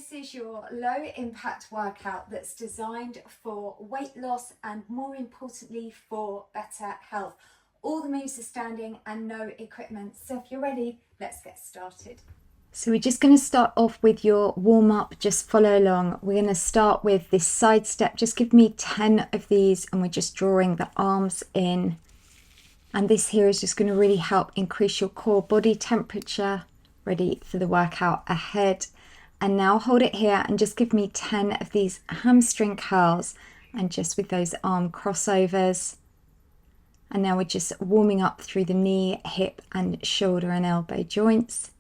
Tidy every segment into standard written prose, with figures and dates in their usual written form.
this is your low impact workout that's designed for weight loss and more importantly for better health. All the moves are standing and no equipment. So if you're ready, let's get started. So we're just going to start off with your warm up, just follow along. We're going to start with this side step. Just give me 10 of these and we're just drawing the arms in. And this here is just going to really help increase your core body temperature, ready for the workout ahead. And now hold it here and just give me 10 of these hamstring curls and just with those arm crossovers. And now we're just warming up through the knee, hip and shoulder and elbow joints.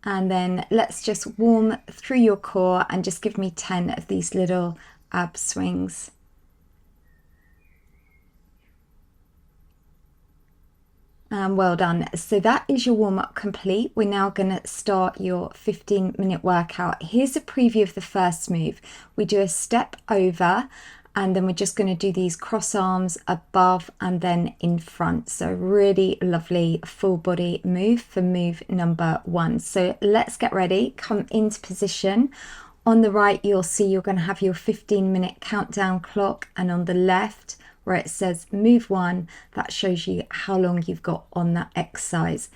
And then let's just warm through your core and just give me 10 of these little ab swings. Well done. So that is your warm-up complete. We're now going to start your 15-minute workout. Here's a preview of the first move. We do a step over and then we're just going to do these cross arms above and then in front. So really lovely full body move for move number 1. So let's get ready. Come into position. On the right, you'll see you're going to have your 15-minute countdown clock, and on the left, where it says move 1, that shows you how long you've got on that exercise.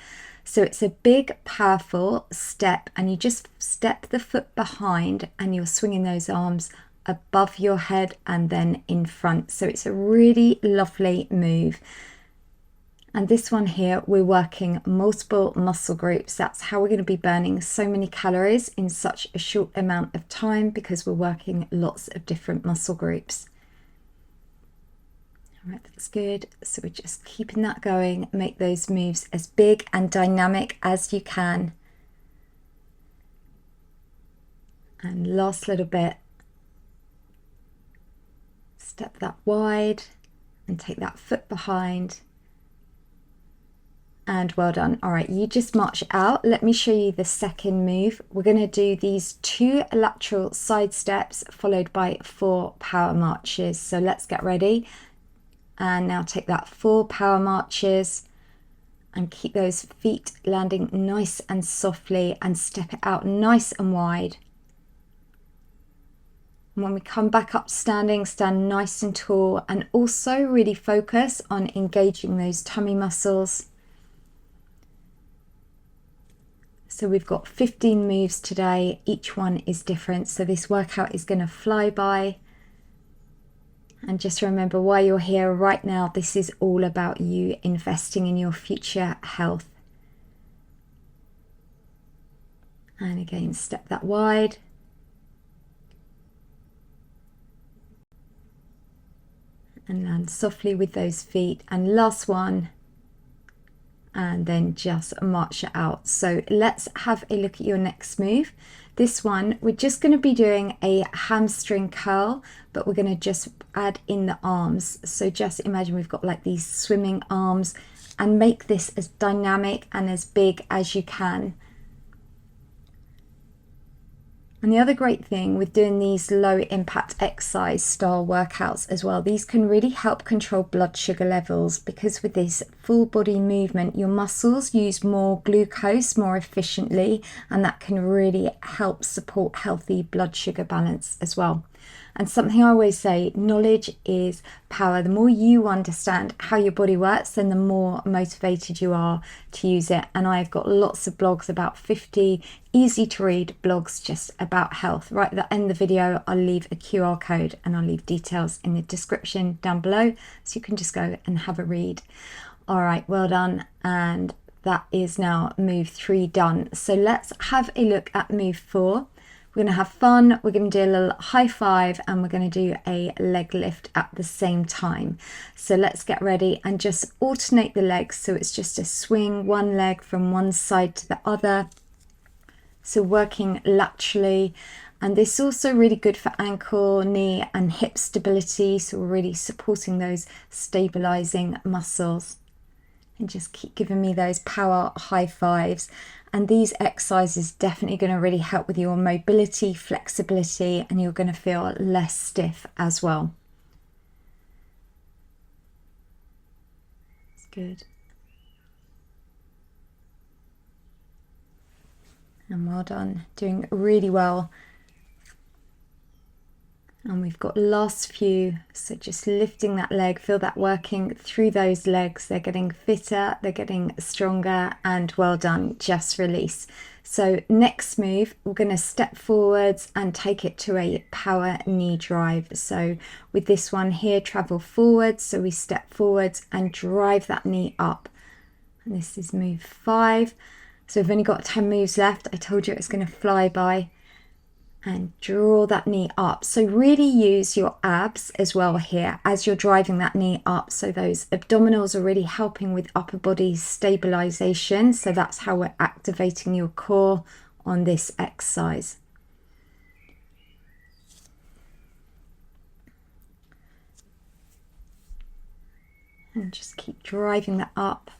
So it's a big, powerful step, and you just step the foot behind and you're swinging those arms above your head and then in front. So it's a really lovely move. And this one here, we're working multiple muscle groups. That's how we're going to be burning so many calories in such a short amount of time, because we're working lots of different muscle groups. All right, that's good. So we're just keeping that going. Make those moves as big and dynamic as you can. And last little bit. Step that wide and take that foot behind. And well done. All right, you just march out. Let me show you the second move. We're going to do these 2 lateral side steps followed by 4 power marches. So let's get ready. And now take that 4 power marches and keep those feet landing nice and softly and step it out nice and wide. And when we come back up standing, stand nice and tall, and also really focus on engaging those tummy muscles. So we've got 15 moves today. Each one is different. So this workout is going to fly by. And just remember why you're here right now. This is all about you investing in your future health. And again, step that wide. And land softly with those feet. And last one. And then just march it out. So let's have a look at your next move. This one, we're just going to be doing a hamstring curl, but we're going to just add in the arms. So just imagine we've got like these swimming arms, and make this as dynamic and as big as you can. And the other great thing with doing these low impact exercise style workouts as well, these can really help control blood sugar levels, because with this full body movement, your muscles use more glucose more efficiently, and that can really help support healthy blood sugar balance as well. And something I always say, knowledge is power. The more you understand how your body works, then the more motivated you are to use it. And I've got lots of blogs, about 50 easy to read blogs just about health. Right at the end of the video, I'll leave a QR code and I'll leave details in the description down below, so you can just go and have a read. All right, well done. And that is now move 3 done. So let's have a look at move 4. We're going to have fun. We're going to do a little high five and we're going to do a leg lift at the same time. So let's get ready and just alternate the legs. So it's just a swing one leg from one side to the other. So working laterally. And this is also really good for ankle, knee and hip stability. So we're really supporting those stabilizing muscles. And just keep giving me those power high fives. And these exercises definitely going to really help with your mobility, flexibility, and you're going to feel less stiff as well. It's good. And well done, doing really well. And we've got last few, so just lifting that leg, feel that working through those legs. They're getting fitter, they're getting stronger, and well done, just release. So next move, we're going to step forwards and take it to a power knee drive. So with this one here, travel forwards, so we step forwards and drive that knee up. And this is move 5. So we've only got 10 moves left. I told you it was going to fly by. And draw that knee up. So really use your abs as well here as you're driving that knee up. So those abdominals are really helping with upper body stabilization. So that's how we're activating your core on this exercise. And just keep driving that up.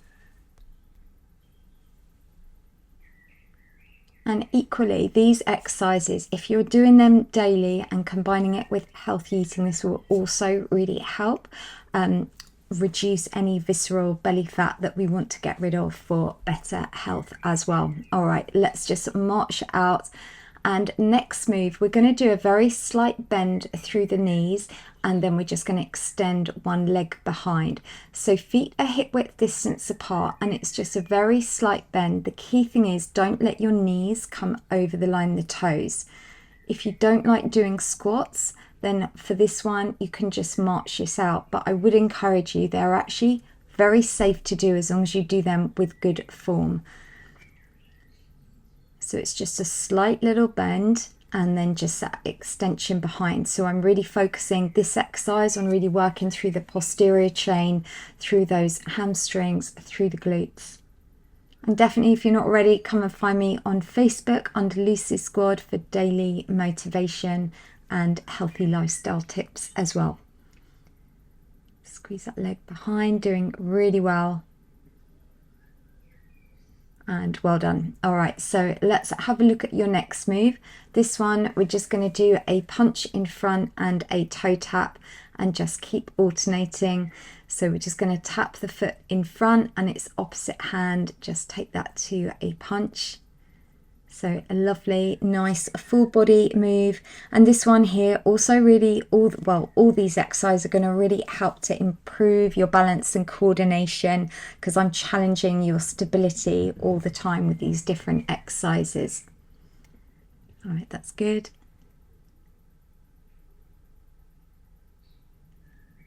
And equally, these exercises, if you're doing them daily and combining it with healthy eating, this will also really help reduce any visceral belly fat that we want to get rid of for better health as well. All right, let's just march out. And next move, we're going to do a very slight bend through the knees, and then we're just going to extend one leg behind. So feet are hip width distance apart, and it's just a very slight bend. The key thing is don't let your knees come over the line of the toes. If you don't like doing squats, then for this one, you can just march this out. But I would encourage you, they're actually very safe to do as long as you do them with good form. So it's just a slight little bend and then just that extension behind. So I'm really focusing this exercise on really working through the posterior chain, through those hamstrings, through the glutes. And definitely, if you're not already, come and find me on Facebook under Lucy's Squad for daily motivation and healthy lifestyle tips as well. Squeeze that leg behind, doing really well. And well done. All right, so let's have a look at your next move. This one, we're just going to do a punch in front and a toe tap and just keep alternating. So we're just going to tap the foot in front and its opposite hand, just take that to a punch. So a lovely, nice full body move. And this one here also really, all these exercises are going to really help to improve your balance and coordination, because I'm challenging your stability all the time with these different exercises. All right, that's good.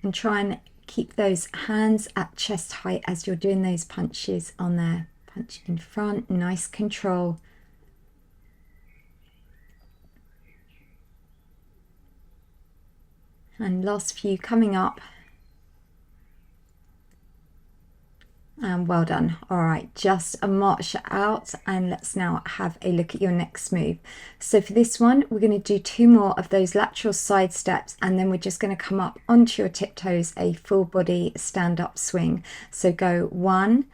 And try and keep those hands at chest height as you're doing those punches on there. Punch in front, nice control. And last few coming up. And well done. All right, just a march out, and let's now have a look at your next move. So for this one, we're going to do 2 more of those lateral side steps, and then we're just going to come up onto your tiptoes, a full body stand up swing. So go 1,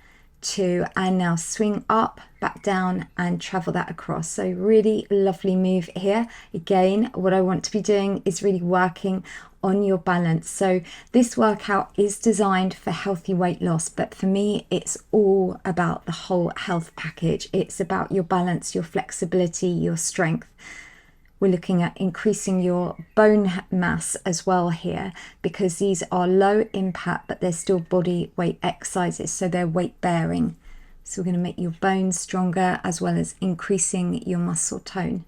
2, and now swing up, back down, and travel that across. So really lovely move here. Again, what I want to be doing is really working on your balance. So this workout is designed for healthy weight loss, but for me, it's all about the whole health package. It's about your balance, your flexibility, your strength. We're looking at increasing your bone mass as well here, because these are low impact, but they're still body weight exercises, so they're weight bearing. So we're going to make your bones stronger as well as increasing your muscle tone.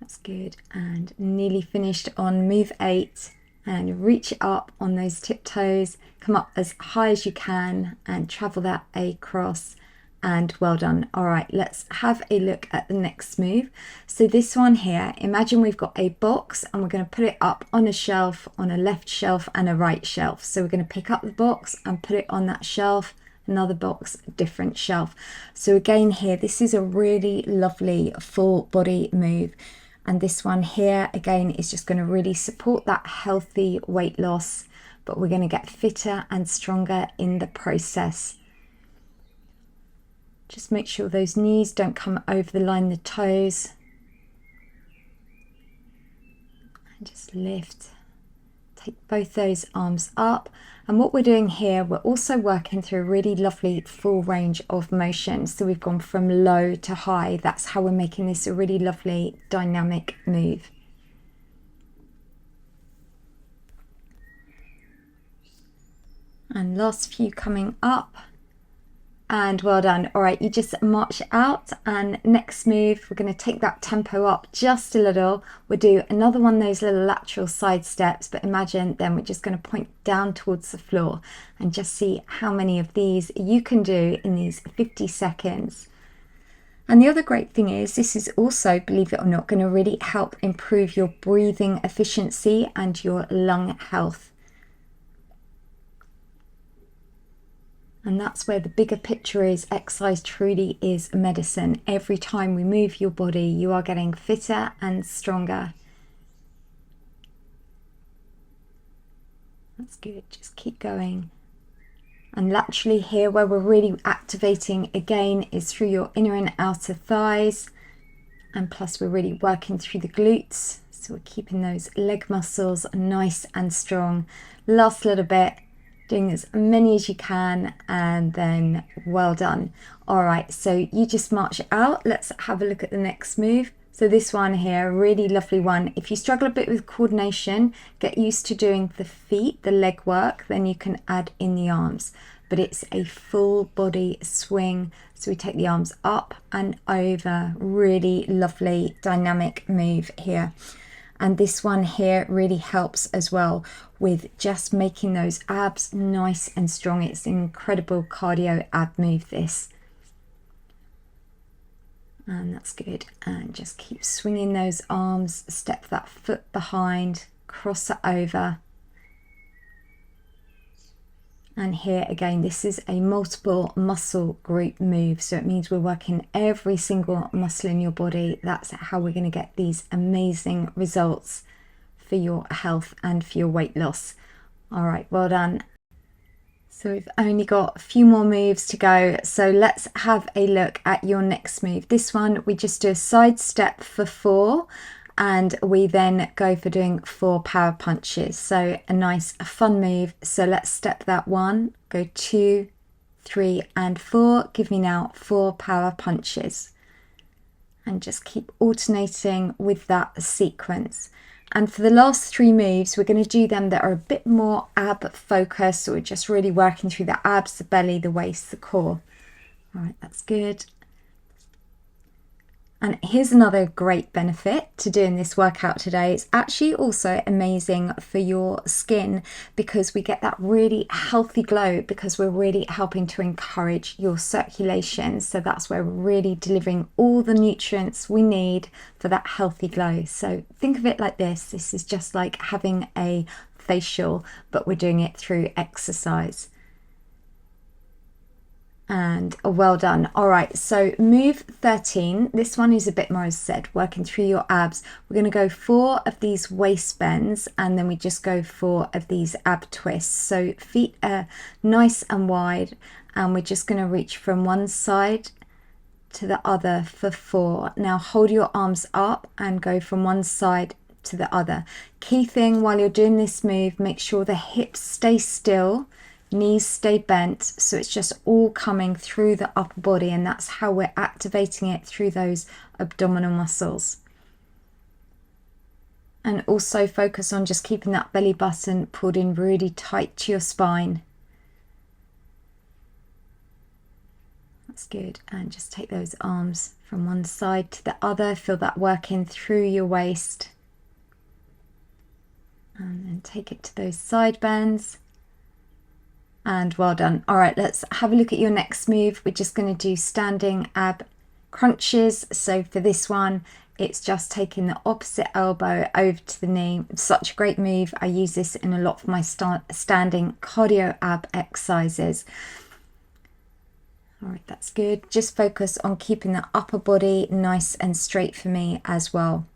That's good. And nearly finished on move 8, and reach up on those tiptoes, come up as high as you can and travel that across. And well done. All right, let's have a look at the next move. So this one here, imagine we've got a box and we're going to put it up on a shelf, on a left shelf and a right shelf. So we're going to pick up the box and put it on that shelf, another box, different shelf. So again here, this is a really lovely full body move. And this one here, again, is just going to really support that healthy weight loss, but we're going to get fitter and stronger in the process. Just make sure those knees don't come over the line of the toes. And just lift, Take both those arms up. And what we're doing here, we're also working through a really lovely full range of motion. So we've gone from low to high. That's how we're making this a really lovely dynamic move. And last few coming up. And well done. All right, you just march out, and next move, we're going to take that tempo up just a little. We'll do another one of those little lateral side steps, but imagine then we're just going to point down towards the floor and just see how many of these you can do in these 50 seconds. And the other great thing is this is also, believe it or not, going to really help improve your breathing efficiency and your lung health. And that's where the bigger picture is. Exercise truly is medicine. Every time we move your body, you are getting fitter and stronger. That's good. Just keep going. And laterally here, where we're really activating again is through your inner and outer thighs. And plus we're really working through the glutes. So we're keeping those leg muscles nice and strong. Last little bit. Doing as many as you can, and then well done. All right, so you just march out. Let's have a look at the next move. So this one here, really lovely one. If you struggle a bit with coordination, get used to doing the feet, the leg work, then you can add in the arms. But it's a full body swing. So we take the arms up and over. Really lovely dynamic move here. And this one here really helps as well with just making those abs nice and strong. It's an incredible cardio ab move, this. And that's good. And just keep swinging those arms, step that foot behind, cross it over. And here again, this is a multiple muscle group move. So it means we're working every single muscle in your body. That's how we're going to get these amazing results for your health and for your weight loss. All right, well done. So we've only got a few more moves to go. So let's have a look at your next move. This one, we just do a side step for 4. And we then go for doing 4 power punches. So a nice fun move. So let's step that 1, go 2, 3 and 4. Give me now 4 power punches. And just keep alternating with that sequence. And for the last 3 moves, we're going to do them that are a bit more ab focused. So we're just really working through the abs, the belly, the waist, the core. All right, that's good. And here's another great benefit to doing this workout today. It's actually also amazing for your skin because we get that really healthy glow because we're really helping to encourage your circulation. So that's where we're really delivering all the nutrients we need for that healthy glow. So think of it like this. This is just like having a facial, but we're doing it through exercise. And well done. All right, so move 13. This one is a bit more, as I said, working through your abs. We're going to go 4 of these waist bends, and then we just go 4 of these ab twists. So feet are nice and wide, and we're just going to reach from one side to the other for 4. Now hold your arms up and go from one side to the other. Key thing while you're doing this move, make sure the hips stay still, knees stay bent, so it's just all coming through the upper body, and that's how we're activating it through those abdominal muscles. And also focus on just keeping that belly button pulled in really tight to your spine. That's good. And just take those arms from one side to the other, feel that working through your waist, and then take it to those side bends. And well done. All right, let's have a look at your next move. We're just going to do standing ab crunches. So for this one, it's just taking the opposite elbow over to the knee. Such a great move. I use this in a lot of my standing cardio ab exercises. All right, that's good. Just focus on keeping the upper body nice and straight for me as well.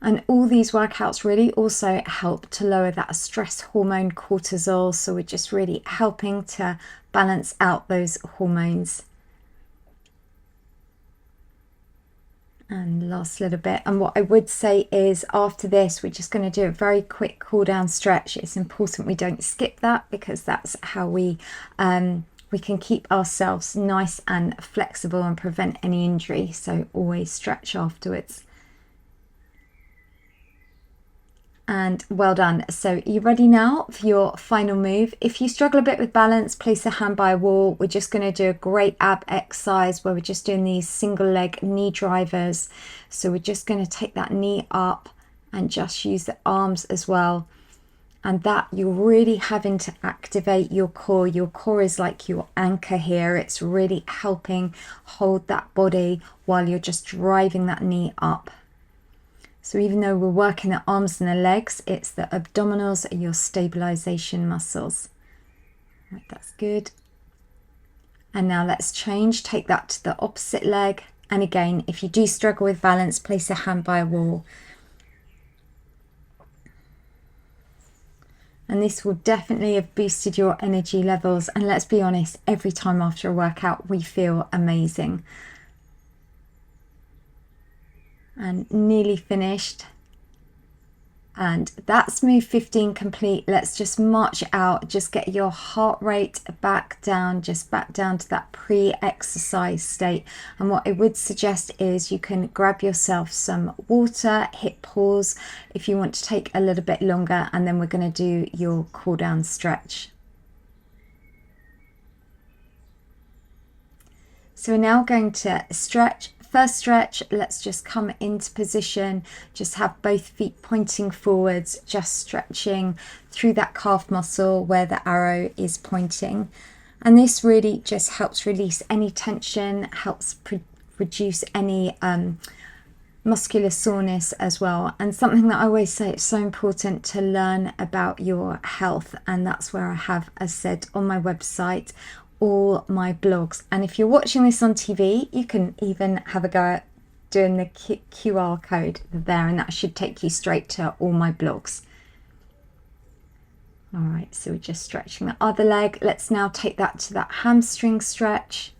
And all these workouts really also help to lower that stress hormone cortisol. So we're just really helping to balance out those hormones. And last little bit. And what I would say is after this, we're just going to do a very quick cool down stretch. It's important we don't skip that, because that's how we can keep ourselves nice and flexible and prevent any injury. So always stretch afterwards. And well done. So you're ready now for your final move. If you struggle a bit with balance, place a hand by a wall. We're just going to do a great ab exercise where we're just doing these single leg knee drivers. So we're just going to take that knee up and just use the arms as well. And that you're really having to activate your core. Your core is like your anchor here. It's really helping hold that body while you're just driving that knee up. So even though we're working the arms and the legs, it's the abdominals are your stabilization muscles. Right, that's good. And now let's change. Take that to the opposite leg. And again, if you do struggle with balance, place a hand by a wall. And this will definitely have boosted your energy levels. And let's be honest, every time after a workout, we feel amazing. And nearly finished. And that's move 15 complete. Let's just march out, just get your heart rate back down, just back down to that pre-exercise state. And what I would suggest is you can grab yourself some water, hit pause if you want to take a little bit longer, and then we're going to do your cool down stretch. So we're now going to stretch. First stretch, let's just come into position, just have both feet pointing forwards, just stretching through that calf muscle where the arrow is pointing. And this really just helps release any tension, helps reduce any muscular soreness as well. And something that I always say, it's so important to learn about your health, and that's where I have, as said, on my website, all my blogs. And if you're watching this on TV, you can even have a go at doing the QR code there, and that should take you straight to all my blogs. All right, so we're just stretching the other leg. Let's now take that to that hamstring stretch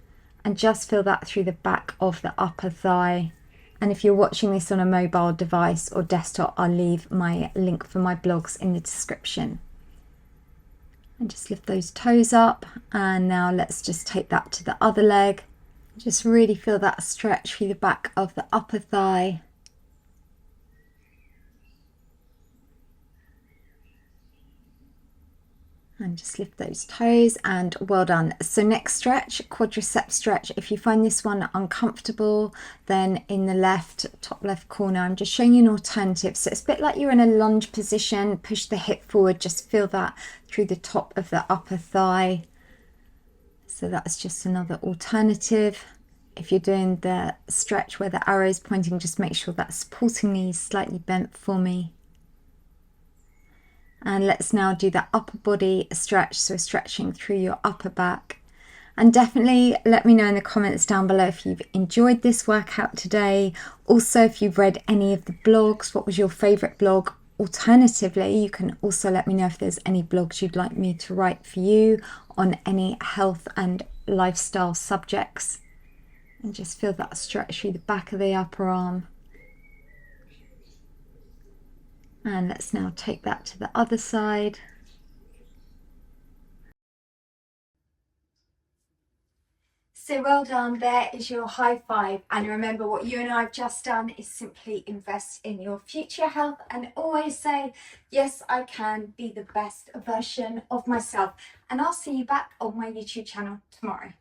and just feel that through the back of the upper thigh. And if you're watching this on a mobile device or desktop, I'll leave my link for my blogs in the description. And just lift those toes up. And now let's just take that to the other leg. Just really feel that stretch through the back of the upper thigh. And just lift those toes, and well done. So next stretch, quadricep stretch. If you find this one uncomfortable, then in the top left corner, I'm just showing you an alternative. So it's a bit like you're in a lunge position. Push the hip forward, just feel that through the top of the upper thigh. So that's just another alternative. If you're doing the stretch where the arrow is pointing, just make sure that supporting knee is slightly bent for me. And let's now do that upper body stretch, so stretching through your upper back. And definitely let me know in the comments down below if you've enjoyed this workout today. Also, if you've read any of the blogs, what was your favorite blog? Alternatively, you can also let me know if there's any blogs you'd like me to write for you on any health and lifestyle subjects. And just feel that stretch through the back of the upper arm. And let's now take that to the other side. So well done, there is your high five. And remember, what you and I have just done is simply invest in your future health and always say, yes, I can be the best version of myself. And I'll see you back on my YouTube channel tomorrow.